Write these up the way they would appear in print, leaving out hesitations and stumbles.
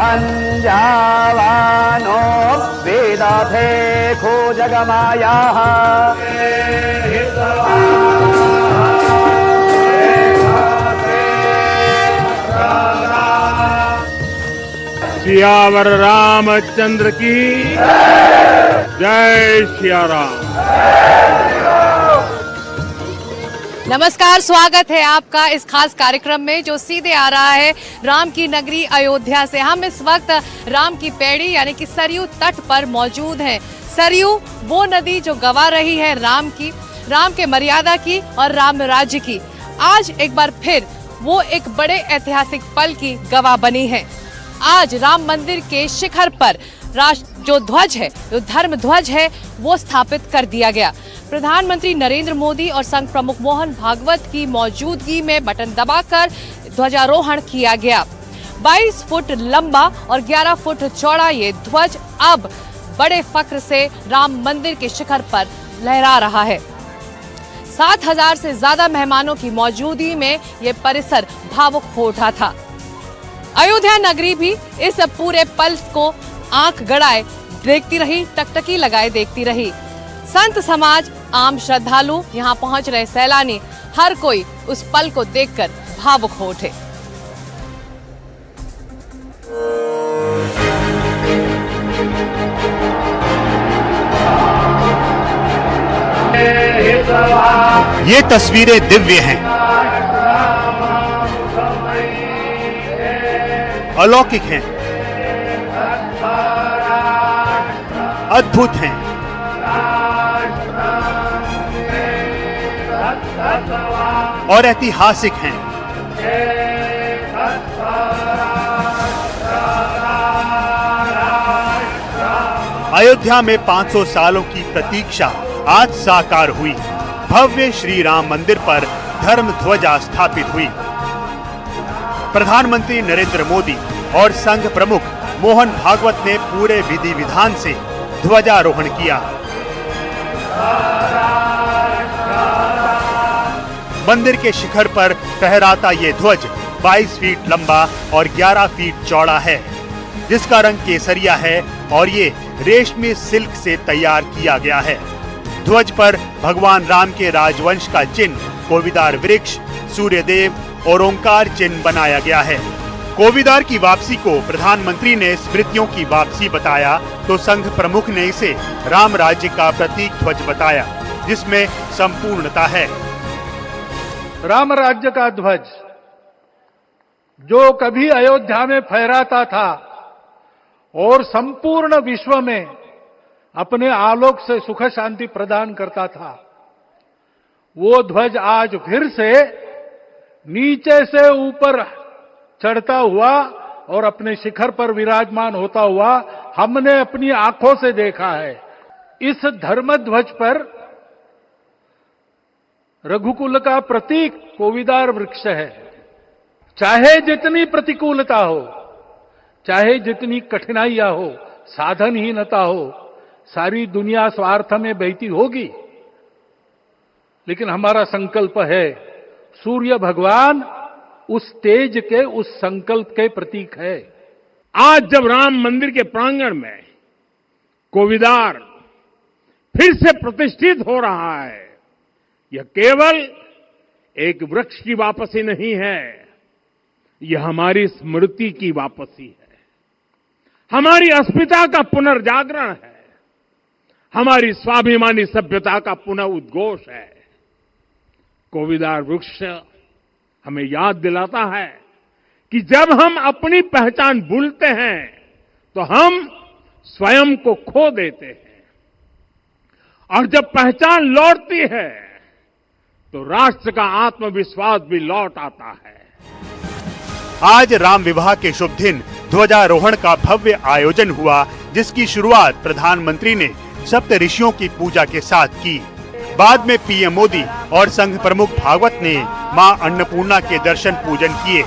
भञ्जावानो वेदभेखो जगमायाः सियावर रामचंद्र की जय सिया राम। नमस्कार, स्वागत है आपका इस खास कार्यक्रम में जो सीधे आ रहा है राम की नगरी अयोध्या से। हम इस वक्त राम की पैड़ी यानी कि सरयू तट पर मौजूद हैं। सरयू वो नदी जो गवा रही है राम के मर्यादा की और राम राज्य की। आज एक बार फिर वो एक बड़े ऐतिहासिक पल की गवाह बनी है। आज राम मंदिर के शिखर पर राष्ट्र जो ध्वज है, जो धर्म ध्वज है, वो स्थापित कर दिया गया। प्रधानमंत्री नरेंद्र मोदी और संघ प्रमुख मोहन भागवत की मौजूदगी में बटन दबाकर ध्वजारोहण किया गया। 22 फुट लंबा और 11 फुट चौड़ा ये ध्वज अब बड़े फख्र से राम मंदिर के शिखर पर लहरा रहा है। 7,000 से ज्यादा मेहमानों की मौजूदगी में ये परिसर भावुक हो उठा था। अयोध्या नगरी भी इस पूरे पल को आंख गड़ाए देखती रही, टकटकी लगाए देखती रही। संत समाज, आम श्रद्धालु, यहाँ पहुंच रहे सैलानी, हर कोई उस पल को देखकर भावुक हो उठे। ये तस्वीरें दिव्य हैं, अलौकिक हैं, अद्भुत हैं, और ऐतिहासिक हैं। अयोध्या में 500 सालों की प्रतीक्षा आज साकार हुई। भव्य श्री राम मंदिर पर धर्म ध्वजा स्थापित हुई। प्रधानमंत्री नरेंद्र मोदी और संघ प्रमुख मोहन भागवत ने पूरे विधि विधान से ध्वजारोहण किया। मंदिर के शिखर पर फहराता ये ध्वज 22 फीट लंबा और 11 फीट चौड़ा है, जिसका रंग केसरिया है और ये रेशमी सिल्क से तैयार किया गया है। ध्वज पर भगवान राम के राजवंश का चिन्ह, कोविदार वृक्ष, सूर्यदेव और ओंकार चिन्ह बनाया गया है। कोविदार की वापसी को प्रधानमंत्री ने स्मृतियों की वापसी बताया तो संघ प्रमुख ने इसे राम राज्य का प्रतीक ध्वज बताया, जिसमें संपूर्णता है। राम राज्य का ध्वज जो कभी अयोध्या में फहराता था और संपूर्ण विश्व में अपने आलोक से सुख शांति प्रदान करता था, वो ध्वज आज फिर से नीचे से ऊपर चढ़ता हुआ और अपने शिखर पर विराजमान होता हुआ हमने अपनी आंखों से देखा है। इस धर्म ध्वज पर रघुकुल का प्रतीक कोविदार वृक्ष है। चाहे जितनी प्रतिकूलता हो, चाहे जितनी कठिनाइयां हो, साधनहीनता हो, सारी दुनिया स्वार्थ में बहती होगी, लेकिन हमारा संकल्प है, सूर्य भगवान उस तेज के, उस संकल्प के प्रतीक है। आज जब राम मंदिर के प्रांगण में कोविदार फिर से प्रतिष्ठित हो रहा है, यह केवल एक वृक्ष की वापसी नहीं है, यह हमारी स्मृति की वापसी है, हमारी अस्मिता का पुनर्जागरण है, हमारी स्वाभिमानी सभ्यता का पुनः उद्घोष है। कोविदार वृक्ष हमें याद दिलाता है कि जब हम अपनी पहचान भूलते हैं तो हम स्वयं को खो देते हैं, और जब पहचान लौटती है तो राष्ट्र का आत्मविश्वास भी लौट आता है। आज राम विवाह के शुभ दिन ध्वजारोहण का भव्य आयोजन हुआ, जिसकी शुरुआत प्रधानमंत्री ने सप्त ऋषियों की पूजा के साथ की। बाद में पीएम मोदी और संघ प्रमुख भागवत ने मां अन्नपूर्णा के दर्शन पूजन किए।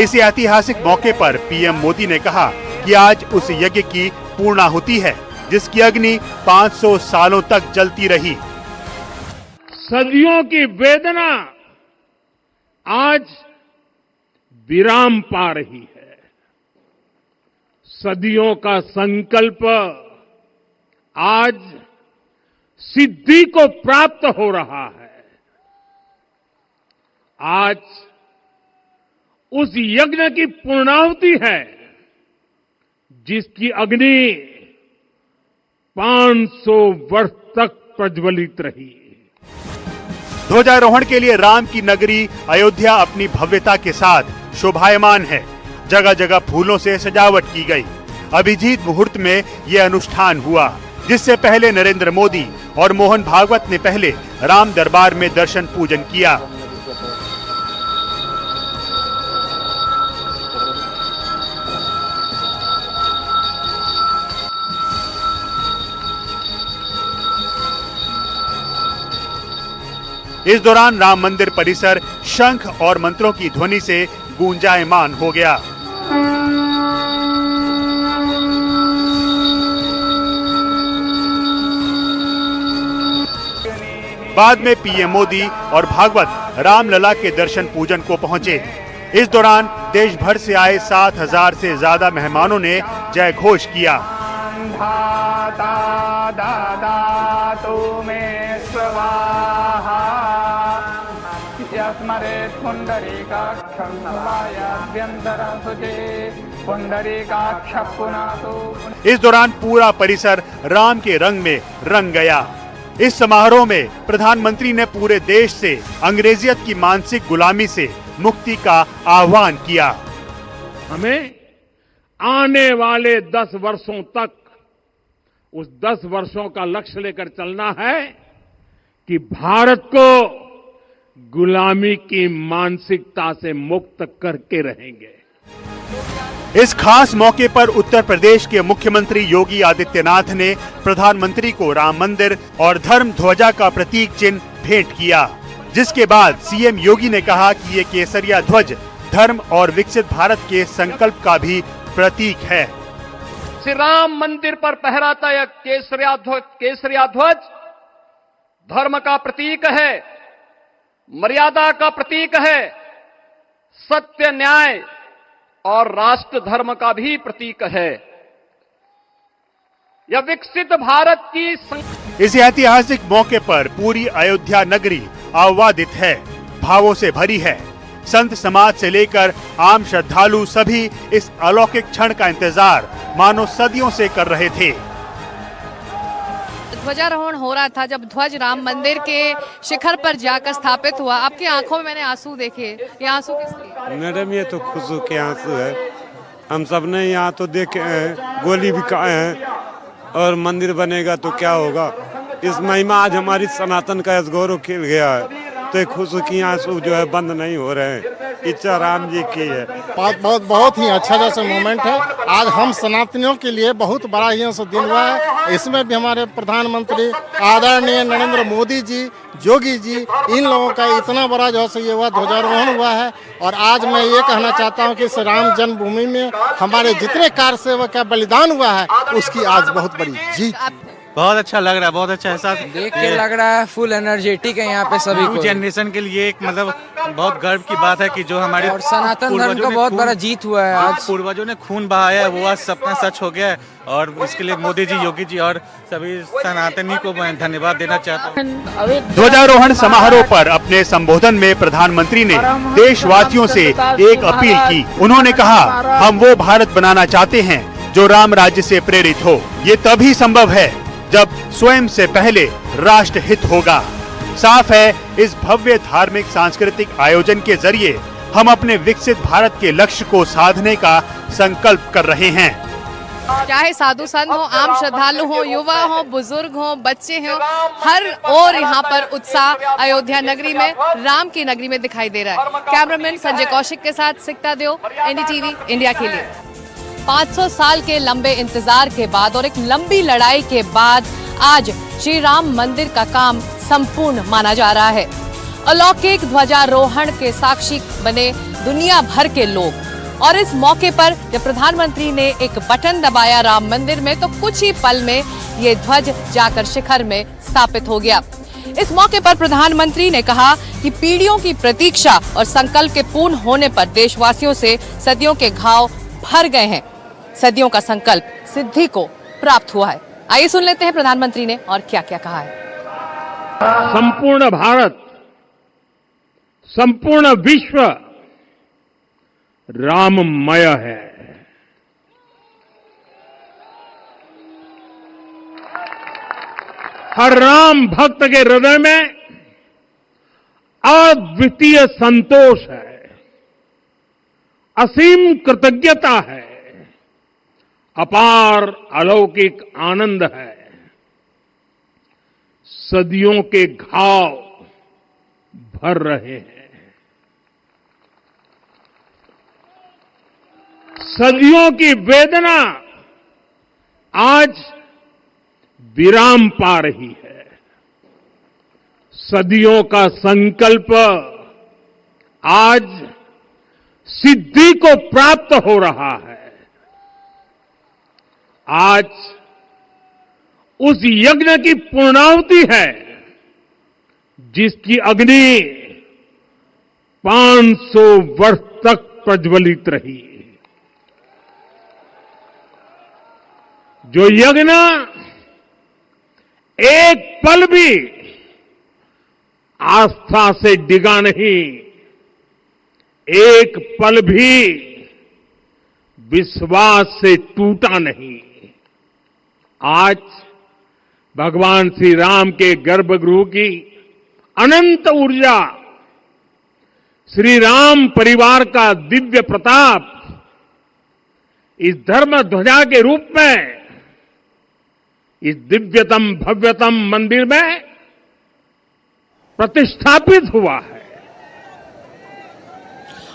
इस ऐतिहासिक मौके पर पीएम मोदी ने कहा कि आज उस यज्ञ की पूर्णाहुति है जिसकी अग्नि 500 सालों तक जलती रही। सदियों की वेदना आज विराम पा रही है। सदियों का संकल्प आज सिद्धि को प्राप्त हो रहा है। आज उस यज्ञ की पूर्णाहुति है जिसकी अग्नि 500 वर्ष तक प्रज्वलित रही। ध्वजारोहण के लिए राम की नगरी अयोध्या अपनी भव्यता के साथ शोभायमान है। जगह जगह फूलों से सजावट की गई। अभिजीत मुहूर्त में यह अनुष्ठान हुआ, जिससे पहले नरेंद्र मोदी और मोहन भागवत ने पहले राम दरबार में दर्शन पूजन किया। इस दौरान राम मंदिर परिसर शंख और मंत्रों की ध्वनि से गूंजायमान हो गया। बाद में पीएम मोदी और भागवत रामलला के दर्शन पूजन को पहुंचे। इस दौरान देश भर से आए 7,000 से ज्यादा मेहमानों ने जय घोष किया। इस दौरान पूरा परिसर राम के रंग में रंग गया। इस समारोह में प्रधानमंत्री ने पूरे देश से अंग्रेजियत की मानसिक गुलामी से मुक्ति का आह्वान किया। हमें आने वाले 10 वर्षों तक उस 10 वर्षों का लक्ष्य लेकर चलना है कि भारत को गुलामी की मानसिकता से मुक्त करके रहेंगे। इस खास मौके पर उत्तर प्रदेश के मुख्यमंत्री योगी आदित्यनाथ ने प्रधानमंत्री को राम मंदिर और धर्म ध्वजा का प्रतीक चिन्ह भेंट किया, जिसके बाद सीएम योगी ने कहा कि ये केसरिया ध्वज धर्म और विकसित भारत के संकल्प का भी प्रतीक है। श्री राम मंदिर पर फहराता यह केसरिया ध्वज धर्म का प्रतीक है, मर्यादा का प्रतीक है, सत्य न्याय और राष्ट्र धर्म का भी प्रतीक है। यह विकसित भारत की इस ऐतिहासिक मौके पर पूरी अयोध्या नगरी आह्लादित है, भावों से भरी है। संत समाज से लेकर आम श्रद्धालु सभी इस अलौकिक क्षण का इंतजार मानो सदियों से कर रहे थे। ध्वजारोहण हो रहा था जब ध्वज राम मंदिर के शिखर पर जाकर स्थापित हुआ। आपकी आंखों में मैंने आंसू देखे, ये आंसू किस लिए? मैडम ये तो खुशी के आंसू है। हम सब ने यहाँ तो देखे हैं, गोली भी खाए हैं, और मंदिर बनेगा तो क्या होगा। इस महिमा आज हमारी सनातन का गौरव खिल गया है, तो एक खुशी की आंसू जो है बंद नहीं हो रहे हैं। इच्छा राम जी की है। बहुत ही अच्छा जैसा मोमेंट है। आज हम सनातनियों के लिए बहुत बड़ा ही दिन हुआ है। इसमें भी हमारे प्रधानमंत्री आदरणीय नरेंद्र मोदी जी, योगी जी, इन लोगों का इतना बड़ा जो है ये हुआ ध्वजारोहण हुआ है। और आज मैं ये कहना चाहता हूँ कि इस राम जन्मभूमि में हमारे जितने कार सेवक का बलिदान हुआ है उसकी आज बहुत बड़ी जीत। बहुत अच्छा लग रहा है, बहुत अच्छा एहसास देख के लग रहा है। फुल एनर्जेटिक है यहाँ पे सभी को। जनरेशन के लिए एक मतलब बहुत गर्व की बात है कि जो हमारे और सनातन धर्म का बहुत बड़ा जीत हुआ है। आज पूर्वजों ने खून बहाया है, वो आज सपना सच हो गया है। और इसके लिए मोदी जी, योगी जी और सभी सनातनी को मैं धन्यवाद देना चाहता हूँ। ध्वजारोहण समारोह पर अपने संबोधन में प्रधानमंत्री ने देशवासियों से एक अपील की। उन्होंने कहा, हम वो भारत बनाना चाहते हैं जो राम राज्य से प्रेरित हो। ये तभी संभव है जब स्वयं से पहले राष्ट्र हित होगा। साफ है, इस भव्य धार्मिक सांस्कृतिक आयोजन के जरिए हम अपने विकसित भारत के लक्ष्य को साधने का संकल्प कर रहे हैं। चाहे साधु संत हो, आम श्रद्धालु हो, युवा हो, बुजुर्ग हो, बच्चे हो, हर ओर यहाँ पर उत्साह अयोध्या नगरी में, राम की नगरी में दिखाई दे रहा है। कैमरामैन संजय कौशिक के साथ सिकता देव, एनडीटीवी इंडिया के लिए। 500 साल के लंबे इंतजार के बाद और एक लंबी लड़ाई के बाद आज श्री राम मंदिर का काम संपूर्ण माना जा रहा है। अलौकिक ध्वजारोहण के साक्षी बने दुनिया भर के लोग। और इस मौके पर जब प्रधानमंत्री ने एक बटन दबाया राम मंदिर में, तो कुछ ही पल में ये ध्वज जाकर शिखर में स्थापित हो गया। इस मौके पर प्रधानमंत्री ने कहा कि पीढ़ियों की प्रतीक्षा और संकल्प के पूर्ण होने पर देशवासियों से सदियों के घाव भर गए हैं। सदियों का संकल्प सिद्धि को प्राप्त हुआ है। आइए सुन लेते हैं प्रधानमंत्री ने और क्या क्या कहा है। संपूर्ण भारत, संपूर्ण विश्व राममय है। हर राम भक्त के हृदय में अद्वितीय संतोष है, असीम कृतज्ञता है, अपार अलौकिक आनंद है। सदियों के घाव भर रहे हैं, सदियों की वेदना आज विराम पा रही है। सदियों का संकल्प आज सिद्धि को प्राप्त हो रहा है। आज उस यज्ञ की पूर्णाहुति है जिसकी अग्नि 500 वर्ष तक प्रज्वलित रही। जो यज्ञ एक पल भी आस्था से डिगा नहीं, एक पल भी विश्वास से टूटा नहीं। आज भगवान श्री राम के गर्भगृह की अनंत ऊर्जा, श्री राम परिवार का दिव्य प्रताप इस धर्म ध्वजा के रूप में इस दिव्यतम भव्यतम मंदिर में प्रतिष्ठापित हुआ है।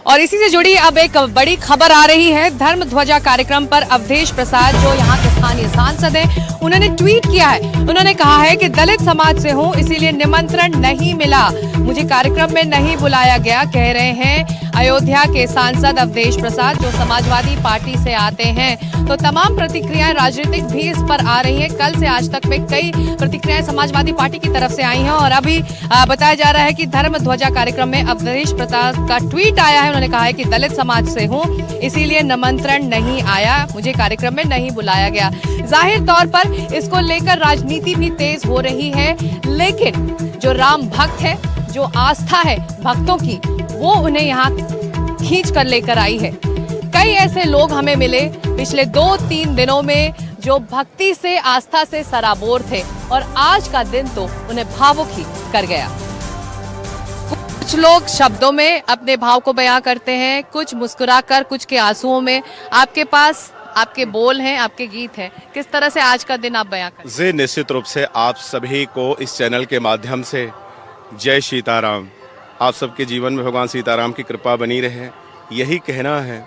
और इसी से जुड़ी अब एक बड़ी खबर आ रही है। धर्म ध्वजा कार्यक्रम पर अवधेश प्रसाद, जो यहाँ के स्थानीय सांसद हैं, उन्होंने ट्वीट किया है। उन्होंने कहा है कि दलित समाज से हूँ, इसीलिए निमंत्रण नहीं मिला, मुझे कार्यक्रम में नहीं बुलाया गया, कह रहे हैं अयोध्या के सांसद अवधेश प्रसाद, जो समाजवादी पार्टी से आते हैं। तो तमाम प्रतिक्रियाएं राजनीतिक भी इस पर आ रही है। कल से आज तक में कई प्रतिक्रियाएं समाजवादी पार्टी की तरफ से आई हैं और अभी बताया जा रहा है कि धर्म ध्वजा कार्यक्रम में अवधेश प्रसाद का ट्वीट आया है। उन्होंने कहा है कि दलित समाज से हूं, इसीलिए निमंत्रण नहीं आया, मुझे कार्यक्रम में नहीं बुलाया गया। जाहिर तौर पर इसको लेकर राजनीति भी तेज हो रही है, लेकिन जो राम भक्त है, जो आस्था है भक्तों की, वो उन्हें यहाँ खींच कर लेकर आई है। कई ऐसे लोग हमें मिले पिछले 2-3 दिनों में जो भक्ति से, आस्था से सराबोर थे और आज का दिन तो उन्हें भावुक ही कर गया। कुछ लोग शब्दों में अपने भाव को बयां करते हैं, कुछ मुस्कुराकर, कुछ के आंसुओं में। आपके पास आपके बोल हैं, आपके गीत हैं, किस तरह से आज का दिन आप बयां करते हैं? जी, निश्चित रूप से आप सभी को इस चैनल के माध्यम से जय सीताराम। आप सबके जीवन में भगवान सीताराम की कृपा बनी रहे, यही कहना है।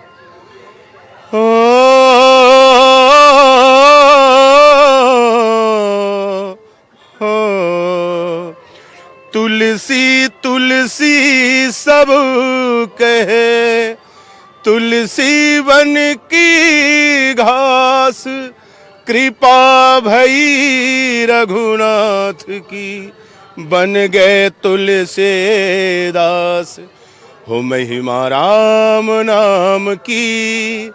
तुलसी तुलसी सब कहे, तुलसी वन की घास, कृपा भई रघुनाथ की, बन गए तुलसीदास। हो महिमा राम नाम की,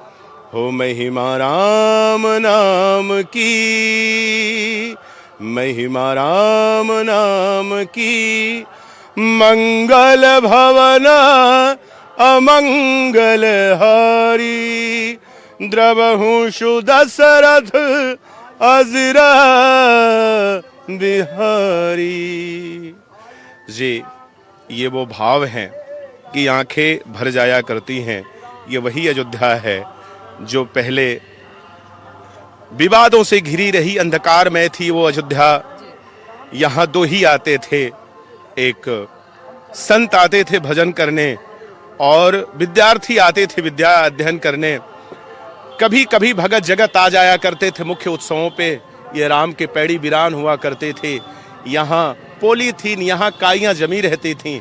हो महिमा राम नाम की, महिमा राम नाम की। मंगल भवन अमंगल हारी, द्रवहु दशरथ अजरा बिहारी। जी, ये वो भाव हैं कि आंखें भर जाया करती हैं। ये वही अयोध्या है जो पहले विवादों से घिरी रही, अंधकार में थी वो अयोध्या। यहाँ दो ही आते थे, एक संत आते थे भजन करने और विद्यार्थी आते थे विद्या अध्ययन करने। कभी कभी भगत जगत आ जाया करते थे मुख्य उत्सवों पे। ये राम के पैड़ी वीरान हुआ करते थे। यहाँ पॉलीथीन, यहाँ काइयाँ जमी रहती थीं।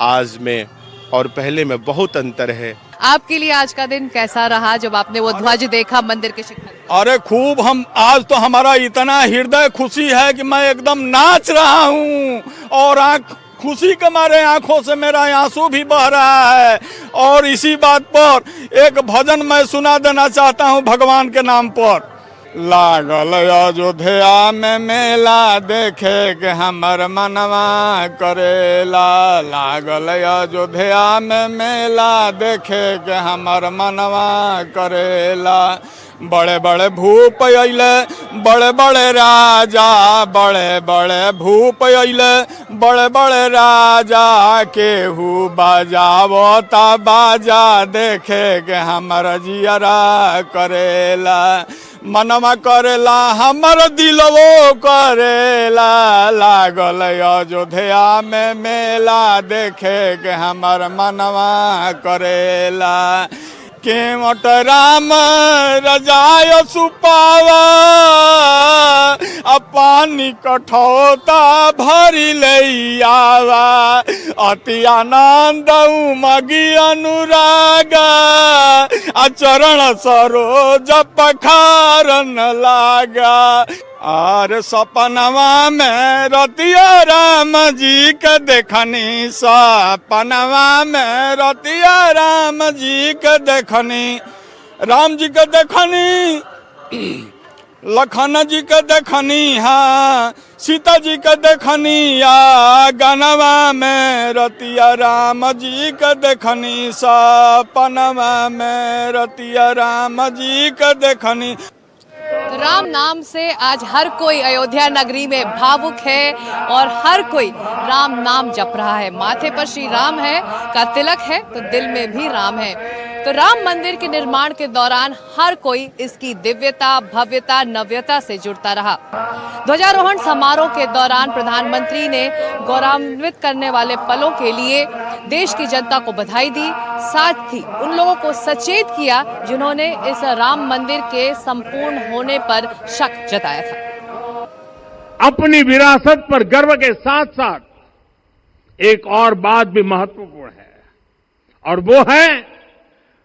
आज में और पहले में बहुत अंतर है। आपके लिए आज का दिन कैसा रहा जब आपने वो ध्वज देखा मंदिर के शिखर? अरे खूब, हम आज तो हमारा इतना हृदय खुशी है कि मैं एकदम नाच रहा हूँ और आँख खुशी के मारे आंखों से मेरा आंसू भी बह रहा है। और इसी बात पर एक भजन मैं सुना देना चाहता हूं भगवान के नाम पर। लागल अयोध्या में मेला देखे के हमर मनवा करेला, लागल अयोध्या में मेला देखे के हमर मनवा करेला। बड़े बड़े भूप अइले बड़े बड़े राजा, बड़े बड़े भूप अइले बड़े बड़े राजा, केहू बजावता बाजा देखे के हमर जियरा करेला। मनवा करेला हमर दिलवो करेला, लागल अयोध्या में मेला देखे के हमर मनवा करेला। केवट राम रजाय सुपावा, पानी कठौता भरी लैयावा। अति आनंद उमगी अनुरागा, चरण सरोज पखारन लागा। और सपनवा में रतिया राम जी के देखनी, सपनवा में रतिया राम जी के देखनी, राम जी के देखनी, लखन जी के देखनी, हाँ सीता जी के देखनी। या गनवा में रतिया राम जी के देखनी, सपनवा में रतिया राम जी के देखनी। तो राम नाम से आज हर कोई अयोध्या नगरी में भावुक है और हर कोई राम नाम जप रहा है। माथे पर श्री राम है का तिलक है तो दिल में भी राम है। तो राम मंदिर के निर्माण के दौरान हर कोई इसकी दिव्यता, भव्यता, नव्यता से जुड़ता रहा। ध्वजारोहण समारोह के दौरान प्रधानमंत्री ने गौरवान्वित करने वाले पलों के लिए देश की जनता को बधाई दी, साथ ही उन लोगों को सचेत किया जिन्होंने इस राम मंदिर के संपूर्ण होने पर शक जताया था। अपनी विरासत पर गर्व के साथ साथ एक और बात भी महत्वपूर्ण है और वो है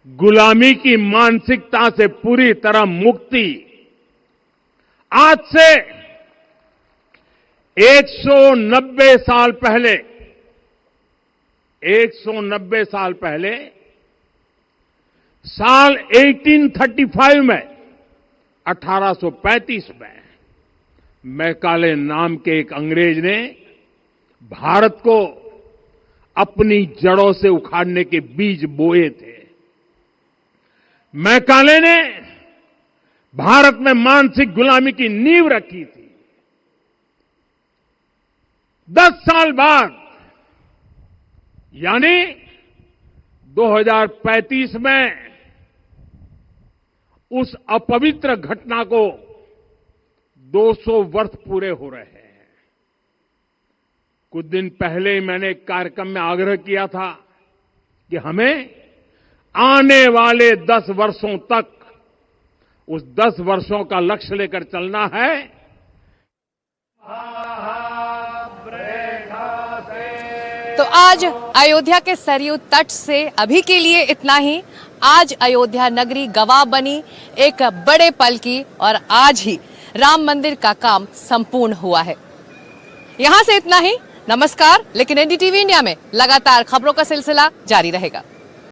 गुलामी की मानसिकता से पूरी तरह मुक्ति। आज से 190 साल पहले 190 साल पहले साल 1835 में 1835 में मैकाले नाम के एक अंग्रेज ने भारत को अपनी जड़ों से उखाड़ने के बीज बोए थे। मैकाले ने भारत में मानसिक गुलामी की नींव रखी थी। 10 साल बाद यानी 2035 में उस अपवित्र घटना को 200 वर्ष पूरे हो रहे हैं। कुछ दिन पहले ही मैंने एक कार्यक्रम में आग्रह किया था कि हमें आने वाले 10 वर्षों तक उस 10 वर्षों का लक्ष्य लेकर चलना है। तो आज अयोध्या के सरयू तट से अभी के लिए इतना ही। आज अयोध्या नगरी गवाह बनी एक बड़े पल की और आज ही राम मंदिर का काम संपूर्ण हुआ है। यहां से इतना ही। नमस्कार। लेकिन एनडीटीवी इंडिया में लगातार खबरों का सिलसिला जारी रहेगा।